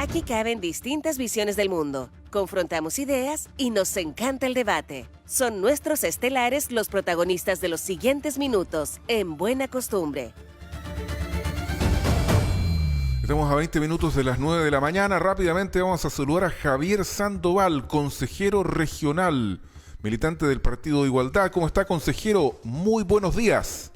Aquí caben distintas visiones del mundo. Confrontamos ideas y nos encanta el debate. Son nuestros estelares los protagonistas de los siguientes minutos, en Buena Costumbre. Estamos a 20 minutos de las 9 de la mañana. Rápidamente vamos a saludar a Javier Sandoval, consejero regional, militante del Partido de Igualdad. ¿Cómo está, consejero? Muy buenos días.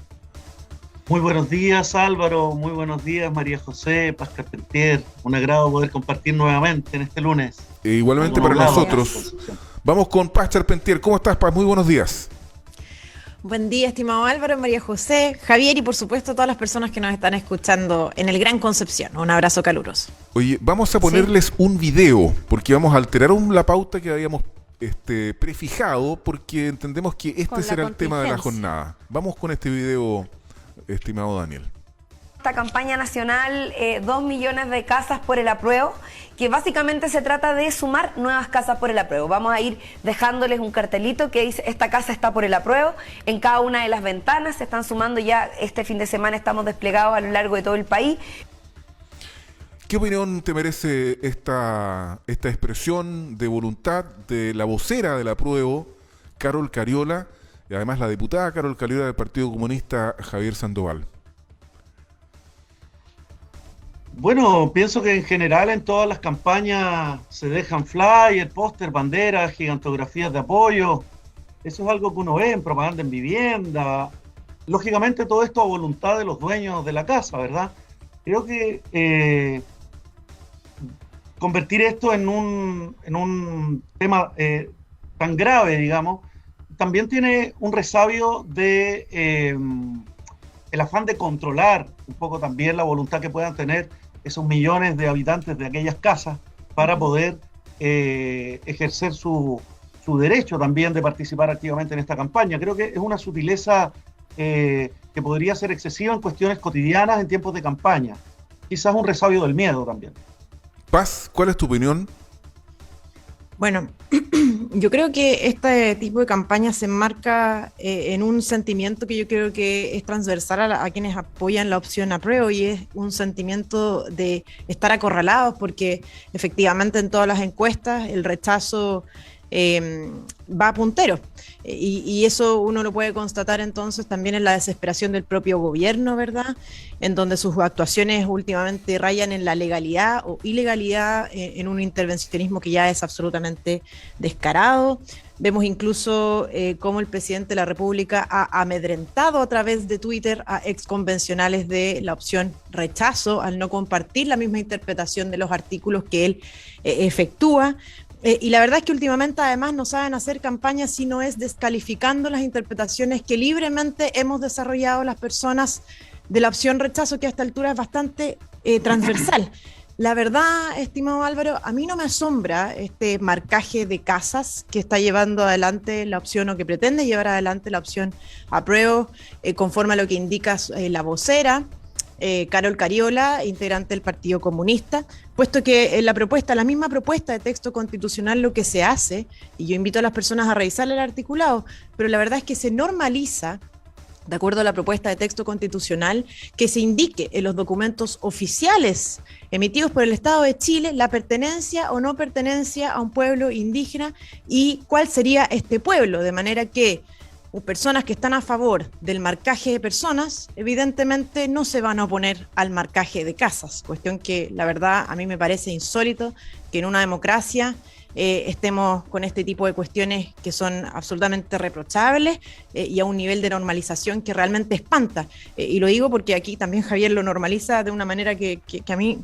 Muy buenos días, Álvaro. Muy buenos días, María José, Paz Carpentier. Un agrado poder compartir nuevamente en este lunes. Igualmente para nosotros. Vamos con Paz Carpentier. ¿Cómo estás, Paz? Muy buenos días. Buen día, estimado Álvaro, María José, Javier y por supuesto todas las personas que nos están escuchando en el Gran Concepción. Un abrazo caluroso. Oye, vamos a ponerles un video porque vamos a alterar la pauta que habíamos prefijado porque entendemos que este será el tema de la jornada. Vamos con este video, estimado Daniel. Esta campaña nacional, 2 millones de casas por el apruebo, que básicamente se trata de sumar nuevas casas por el apruebo. Vamos a ir dejándoles un cartelito que dice: esta casa está por el apruebo. En cada una de las ventanas se están sumando ya. Este fin de semana estamos desplegados a lo largo de todo el país. ¿Qué opinión te merece esta expresión de voluntad de la vocera del apruebo, Carol Cariola, y además la diputada Carol Cariola del Partido Comunista, Javier Sandoval? Bueno, pienso que en general en todas las campañas se dejan flyers, póster, banderas, gigantografías de apoyo. Eso es algo que uno ve en propaganda en vivienda. Lógicamente todo esto a voluntad de los dueños de la casa, ¿verdad? Creo que convertir esto en un tema tan grave, digamos, también tiene un resabio de el afán de controlar un poco también la voluntad que puedan tener esos millones de habitantes de aquellas casas para poder ejercer su derecho también de participar activamente en esta campaña. Creo que es una sutileza que podría ser excesiva en cuestiones cotidianas en tiempos de campaña. Quizás un resabio del miedo también. Paz, ¿cuál es tu opinión? Bueno, yo creo que este tipo de campaña se enmarca en un sentimiento que yo creo que es transversal a quienes apoyan la opción apruebo, y es un sentimiento de estar acorralados porque efectivamente en todas las encuestas el rechazo va a puntero. Y eso uno lo puede constatar entonces también en la desesperación del propio gobierno, ¿verdad? En donde sus actuaciones últimamente rayan en la legalidad o ilegalidad, en un intervencionismo que ya es absolutamente descarado. Vemos incluso cómo el presidente de la República ha amedrentado a través de Twitter a exconvencionales de la opción rechazo al no compartir la misma interpretación de los artículos que él efectúa. Y la verdad es que últimamente además no saben hacer campaña si no es descalificando las interpretaciones que libremente hemos desarrollado las personas de la opción rechazo, que a esta altura es bastante transversal. La verdad, estimado Álvaro, a mí no me asombra este marcaje de casas que está llevando adelante la opción, o que pretende llevar adelante la opción apruebo, conforme a lo que indica la vocera, Carol Cariola, integrante del Partido Comunista, puesto que en la misma propuesta de texto constitucional lo que se hace, y yo invito a las personas a revisar el articulado, pero la verdad es que se normaliza, de acuerdo a la propuesta de texto constitucional, que se indique en los documentos oficiales emitidos por el Estado de Chile la pertenencia o no pertenencia a un pueblo indígena y cuál sería este pueblo, de manera que personas que están a favor del marcaje de personas, evidentemente no se van a oponer al marcaje de casas, cuestión que la verdad a mí me parece insólito que en una democracia estemos con este tipo de cuestiones que son absolutamente reprochables y a un nivel de normalización que realmente espanta. Y lo digo porque aquí también Javier lo normaliza de una manera que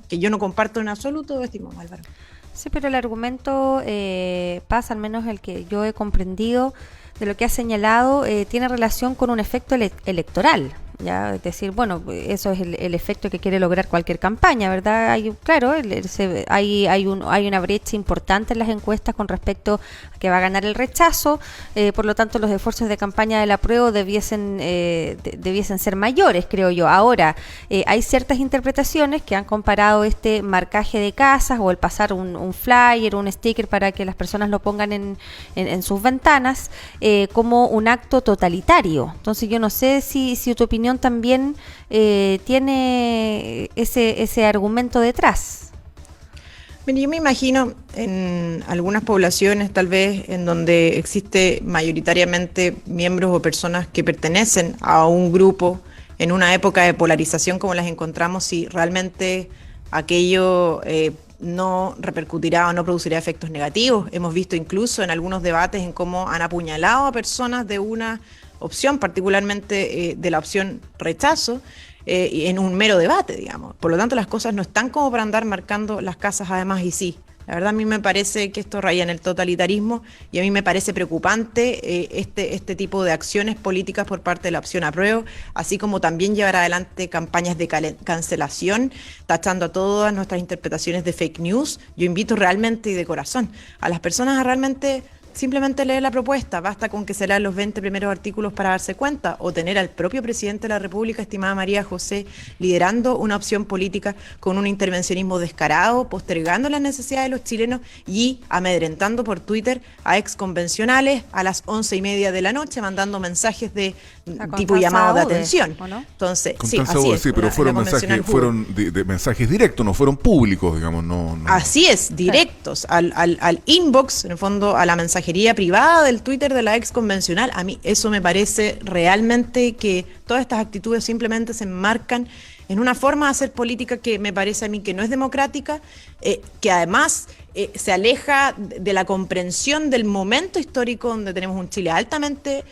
yo no comparto en absoluto, estimado Álvaro. Sí, pero el argumento pasa, al menos el que yo he comprendido de lo que ha señalado, tiene relación con un efecto electoral. ¿Ya? Es decir, bueno, eso es el efecto que quiere lograr cualquier campaña, ¿verdad? Hay una brecha importante en las encuestas con respecto a que va a ganar el rechazo, por lo tanto los esfuerzos de campaña del apruebo debiesen ser mayores, creo yo. Ahora, hay ciertas interpretaciones que han comparado este marcaje de casas o el pasar un flyer, un sticker para que las personas lo pongan en sus ventanas, como un acto totalitario. Entonces yo no sé si tu opinión también tiene ese argumento detrás. Mire, yo me imagino en algunas poblaciones, tal vez, en donde existe mayoritariamente miembros o personas que pertenecen a un grupo en una época de polarización como las encontramos, si realmente aquello no repercutirá o no producirá efectos negativos. Hemos visto incluso en algunos debates en cómo han apuñalado a personas de una opción, particularmente de la opción rechazo, en un mero debate, digamos. Por lo tanto, las cosas no están como para andar marcando las casas además y sí. La verdad, a mí me parece que esto raya en el totalitarismo y a mí me parece preocupante este tipo de acciones políticas por parte de la opción apruebo, así como también llevar adelante campañas de cancelación, tachando a todas nuestras interpretaciones de fake news. Yo invito realmente y de corazón a las personas a realmente simplemente leer la propuesta, basta con que se lean los 20 primeros artículos para darse cuenta, o tener al propio presidente de la República, estimada María José, liderando una opción política con un intervencionismo descarado, postergando las necesidades de los chilenos y amedrentando por Twitter a exconvencionales a las 11:30 de la noche, mandando mensajes de tipo llamado de atención. ¿O no? Entonces, Con sí, tan así sabor, es. sí, pero fueron la mensajes, convencional fueron de mensajes directos, no fueron públicos, digamos, no. Así es, directos al inbox, en el fondo a la mensajería privada del Twitter de la ex convencional. A mí eso me parece realmente que todas estas actitudes simplemente se enmarcan en una forma de hacer política que me parece a mí que no es democrática, que además se aleja de la comprensión del momento histórico donde tenemos un Chile altamente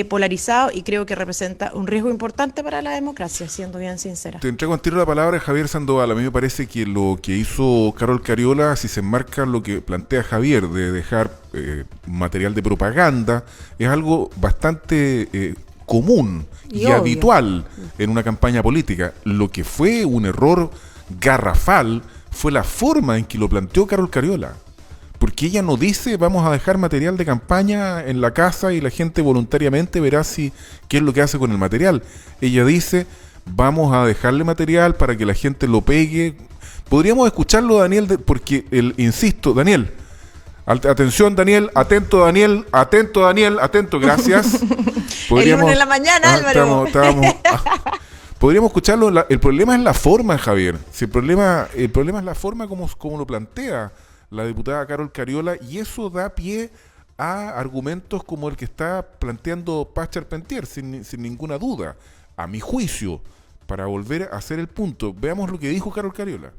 polarizado y creo que representa un riesgo importante para la democracia, siendo bien sincera. Te entrego al tiro la palabra, Javier Sandoval. A mí me parece que lo que hizo Carol Cariola, si se enmarca lo que plantea Javier, de dejar material de propaganda, es algo bastante común y habitual en una campaña política. Lo que fue un error garrafal fue la forma en que lo planteó Carol Cariola, porque ella no dice vamos a dejar material de campaña en la casa y la gente voluntariamente verá qué es lo que hace con el material. Ella dice vamos a dejarle material para que la gente lo pegue. Podríamos escucharlo, Daniel, porque insisto, Daniel, atención, Daniel, atento, gracias. El lunes en la mañana, Álvaro. Podríamos escucharlo. El problema es la forma, Javier. Si el problema es la forma como lo plantea la diputada Carol Cariola, y eso da pie a argumentos como el que está planteando Paz Charpentier, sin ninguna duda, a mi juicio, para volver a hacer el punto. Veamos lo que dijo Carol Cariola.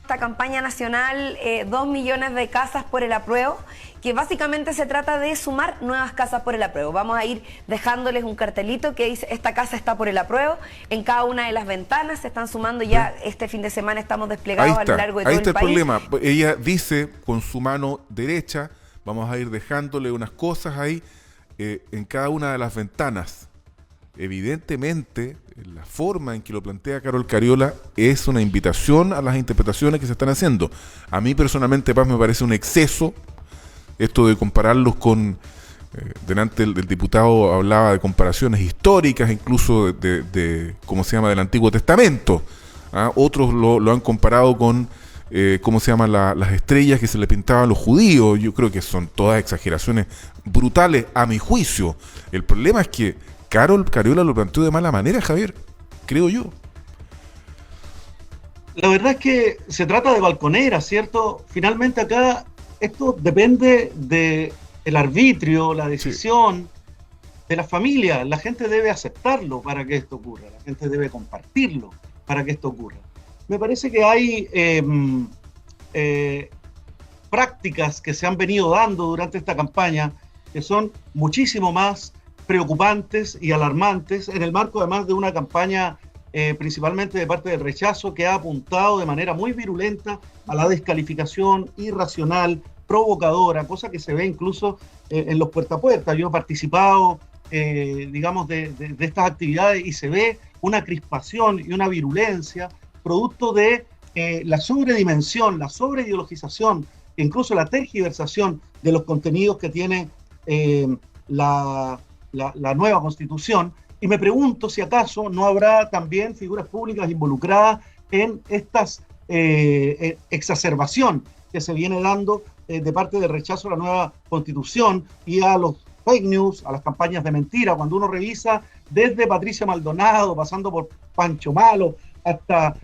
Esta campaña nacional, 2 millones de casas por el apruebo, que básicamente se trata de sumar nuevas casas por el apruebo. Vamos a ir dejándoles un cartelito que dice esta casa está por el apruebo. En cada una de las ventanas se están sumando ya. Este fin de semana estamos desplegados a lo largo de todo el país. Ahí está el problema. Ella dice con su mano derecha vamos a ir dejándole unas cosas ahí en cada una de las ventanas. Evidentemente, la forma en que lo plantea Carol Cariola es una invitación a las interpretaciones que se están haciendo. A mí personalmente, Paz, me parece un exceso esto de compararlos con... delante del diputado hablaba de comparaciones históricas, incluso de ¿cómo se llama?, del Antiguo Testamento. Otros lo han comparado con ¿cómo se llaman las estrellas que se le pintaban a los judíos? Yo creo que son todas exageraciones brutales a mi juicio. El problema es que Carol Cariola lo planteó de mala manera, Javier, creo yo. La verdad es que se trata de balconera, ¿cierto? Finalmente acá esto depende del arbitrio, la decisión de la familia. La gente debe aceptarlo para que esto ocurra, la gente debe compartirlo para que esto ocurra. Me parece que hay prácticas que se han venido dando durante esta campaña que son muchísimo más preocupantes y alarmantes en el marco además de una campaña principalmente de parte del rechazo que ha apuntado de manera muy virulenta a la descalificación irracional, provocadora, cosa que se ve incluso en los puerta a puerta. Yo he participado digamos de estas actividades y se ve una crispación y una virulencia producto de la sobredimensión, la sobreideologización, incluso la tergiversación de los contenidos que tiene la nueva Constitución, y me pregunto si acaso no habrá también figuras públicas involucradas en estas exacerbación que se viene dando de parte del rechazo a la nueva Constitución y a los fake news, a las campañas de mentira. Cuando uno revisa desde Patricia Maldonado, pasando por Pancho Malo, hasta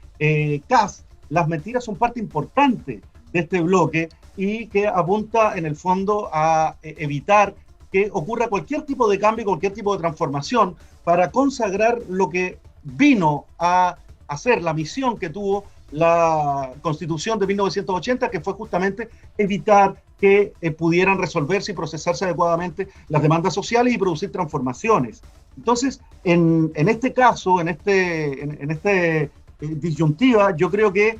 Kast, las mentiras son parte importante de este bloque y que apunta en el fondo a evitar que ocurra cualquier tipo de cambio, cualquier tipo de transformación para consagrar lo que vino a hacer, la misión que tuvo la Constitución de 1980, que fue justamente evitar que pudieran resolverse y procesarse adecuadamente las demandas sociales y producir transformaciones. Entonces, en este caso, en este disyuntiva, yo creo que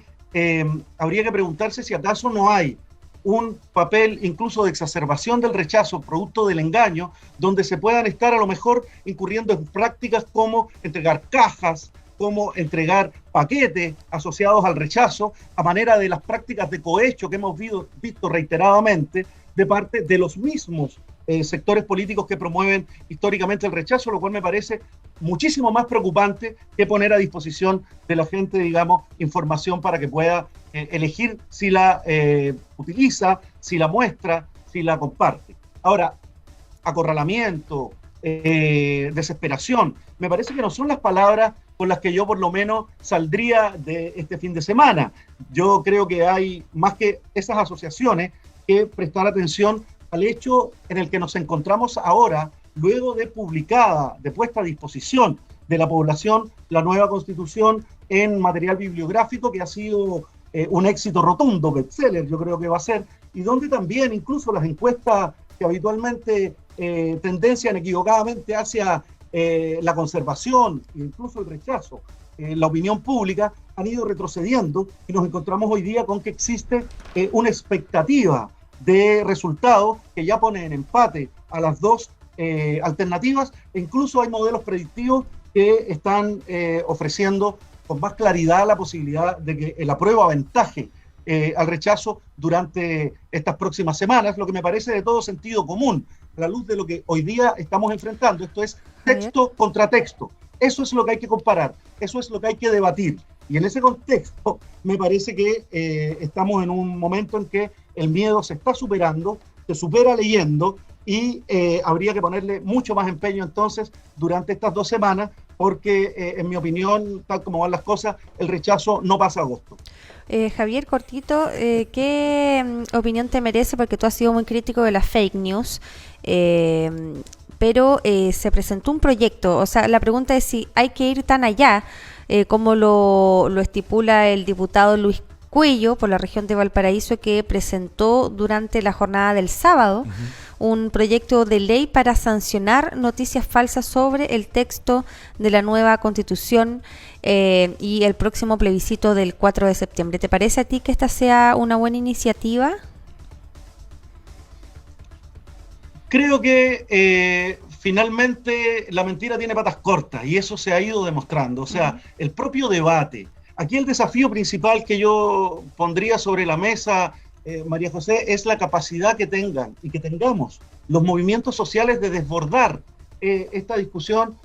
habría que preguntarse si acaso no hay un papel incluso de exacerbación del rechazo, producto del engaño, donde se puedan estar a lo mejor incurriendo en prácticas como entregar cajas, como entregar paquetes asociados al rechazo, a manera de las prácticas de cohecho que hemos visto reiteradamente de parte de los mismos sectores políticos que promueven históricamente el rechazo, lo cual me parece muchísimo más preocupante que poner a disposición de la gente, digamos, información para que pueda elegir si la utiliza, si la muestra, si la comparte. Ahora, acorralamiento, desesperación, me parece que no son las palabras con las que yo por lo menos saldría de este fin de semana. Yo creo que hay más que esas asociaciones que prestar atención al hecho en el que nos encontramos ahora, luego de publicada, de puesta a disposición de la población, la nueva Constitución en material bibliográfico, que ha sido un éxito rotundo, bestseller, yo creo que va a ser, y donde también incluso las encuestas que habitualmente tendencian equivocadamente hacia la conservación, incluso el rechazo, la opinión pública, han ido retrocediendo y nos encontramos hoy día con que existe una expectativa de resultados que ya ponen en empate a las dos alternativas, e incluso hay modelos predictivos que están ofreciendo con más claridad la posibilidad de que el apruebo aventaje al rechazo durante estas próximas semanas, lo que me parece de todo sentido común, a la luz de lo que hoy día estamos enfrentando. Esto es texto contra texto. Eso es lo que hay que comparar, eso es lo que hay que debatir. Y en ese contexto me parece que estamos en un momento en que el miedo se está superando, se supera leyendo, y habría que ponerle mucho más empeño entonces durante estas 2 semanas, porque en mi opinión, tal como van las cosas, el rechazo no pasa agosto. Javier, cortito, ¿qué opinión te merece? Porque tú has sido muy crítico de las fake news, pero se presentó un proyecto, o sea, la pregunta es si hay que ir tan allá como lo estipula el diputado Luis Cuello por la región de Valparaíso, que presentó durante la jornada del sábado un proyecto de ley para sancionar noticias falsas sobre el texto de la nueva Constitución y el próximo plebiscito del 4 de septiembre. ¿Te parece a ti que esta sea una buena iniciativa? Creo que finalmente la mentira tiene patas cortas y eso se ha ido demostrando. O sea, el propio debate. Aquí el desafío principal que yo pondría sobre la mesa, María José, es la capacidad que tengan y que tengamos los movimientos sociales de desbordar esta discusión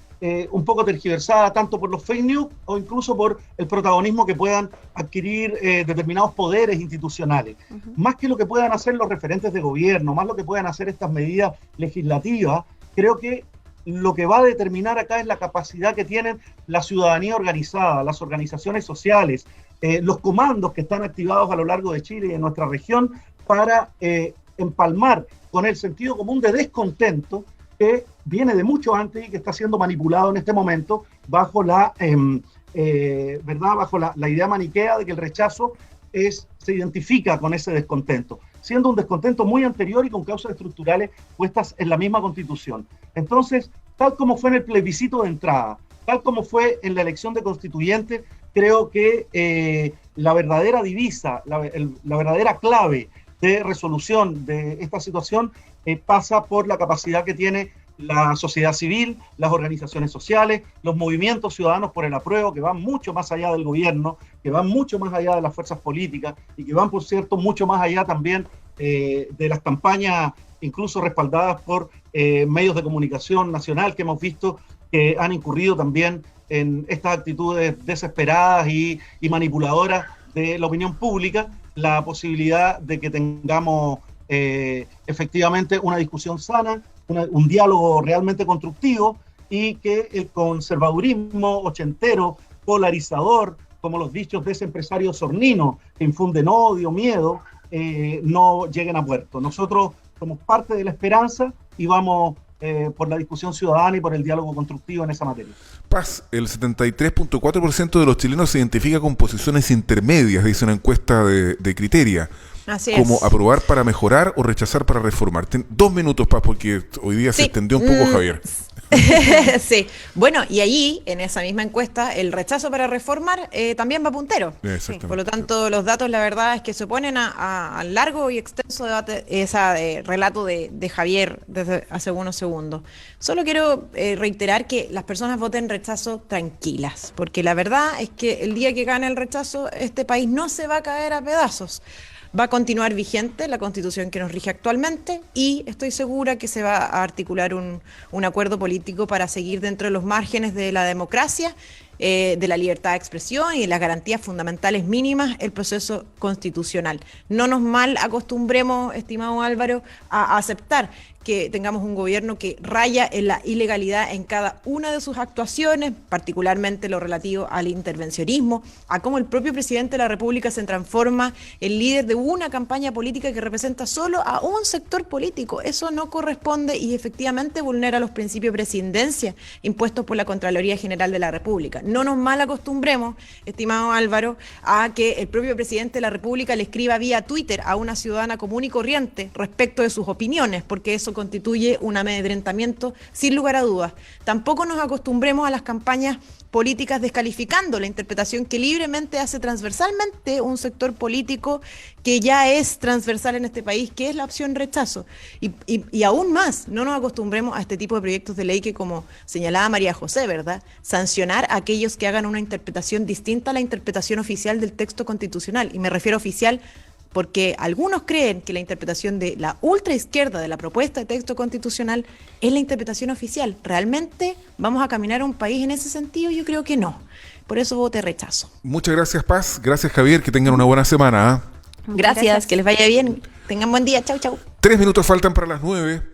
un poco tergiversada tanto por los fake news o incluso por el protagonismo que puedan adquirir determinados poderes institucionales. Más que lo que puedan hacer los referentes de gobierno, más lo que puedan hacer estas medidas legislativas, creo que lo que va a determinar acá es la capacidad que tienen la ciudadanía organizada, las organizaciones sociales, los comandos que están activados a lo largo de Chile y en nuestra región para empalmar con el sentido común de descontento que viene de mucho antes y que está siendo manipulado en este momento bajo la idea maniquea de que el rechazo se identifica con ese descontento, siendo un descontento muy anterior y con causas estructurales puestas en la misma Constitución. Entonces, tal como fue en el plebiscito de entrada, tal como fue en la elección de constituyentes, creo que la verdadera divisa, la verdadera clave de resolución de esta situación pasa por la capacidad que tiene la sociedad civil, las organizaciones sociales, los movimientos ciudadanos por el apruebo, que van mucho más allá del gobierno, que van mucho más allá de las fuerzas políticas y que van, por cierto, mucho más allá también de las campañas, incluso respaldadas por medios de comunicación nacional que hemos visto que han incurrido también en estas actitudes desesperadas y manipuladoras de la opinión pública, la posibilidad de que tengamos efectivamente una discusión sana, un diálogo realmente constructivo y que el conservadurismo ochentero, polarizador, como los dichos de ese empresario sornino que infunden odio, miedo, no lleguen a puerto. Nosotros somos parte de la esperanza y vamos por la discusión ciudadana y por el diálogo constructivo en esa materia. Paz, el 73.4% de los chilenos se identifica con posiciones intermedias, dice una encuesta de Criteria. Así Como es. aprobar para mejorar o rechazar para reformar. 2 minutos, Paz, porque hoy día se extendió un poco, Javier. Sí, bueno, y allí, en esa misma encuesta, el rechazo para reformar también va puntero. Exactamente. Por lo tanto, los datos, la verdad, es que se oponen al largo y extenso debate, relato de Javier desde hace unos segundos. Solo quiero reiterar que las personas voten rechazo tranquilas, porque la verdad es que el día que gane el rechazo, este país no se va a caer a pedazos. Va a continuar vigente la Constitución que nos rige actualmente y estoy segura que se va a articular un acuerdo político para seguir dentro de los márgenes de la democracia, de la libertad de expresión y de las garantías fundamentales mínimas el proceso constitucional. No nos mal acostumbremos, estimado Álvaro, a aceptar que tengamos un gobierno que raya en la ilegalidad en cada una de sus actuaciones, particularmente lo relativo al intervencionismo, a cómo el propio presidente de la República se transforma en líder de una campaña política que representa solo a un sector político. Eso no corresponde y efectivamente vulnera los principios de presidencia impuestos por la Contraloría General de la República. No nos mal acostumbremos, estimado Álvaro, a que el propio presidente de la República le escriba vía Twitter a una ciudadana común y corriente respecto de sus opiniones, porque eso constituye un amedrentamiento sin lugar a dudas. Tampoco nos acostumbremos a las campañas políticas descalificando la interpretación que libremente hace transversalmente un sector político que ya es transversal en este país, que es la opción rechazo. Y aún más, no nos acostumbremos a este tipo de proyectos de ley que, como señalaba María José, ¿verdad?, sancionar a aquellos que hagan una interpretación distinta a la interpretación oficial del texto constitucional. Y me refiero a oficial porque algunos creen que la interpretación de la ultraizquierda de la propuesta de texto constitucional es la interpretación oficial. ¿Realmente vamos a caminar a un país en ese sentido? Yo creo que no. Por eso voté rechazo. Muchas gracias, Paz. Gracias, Javier. Que tengan una buena semana. Gracias, que les vaya bien. Tengan buen día. Chau, chau. 3 minutos faltan para las 9.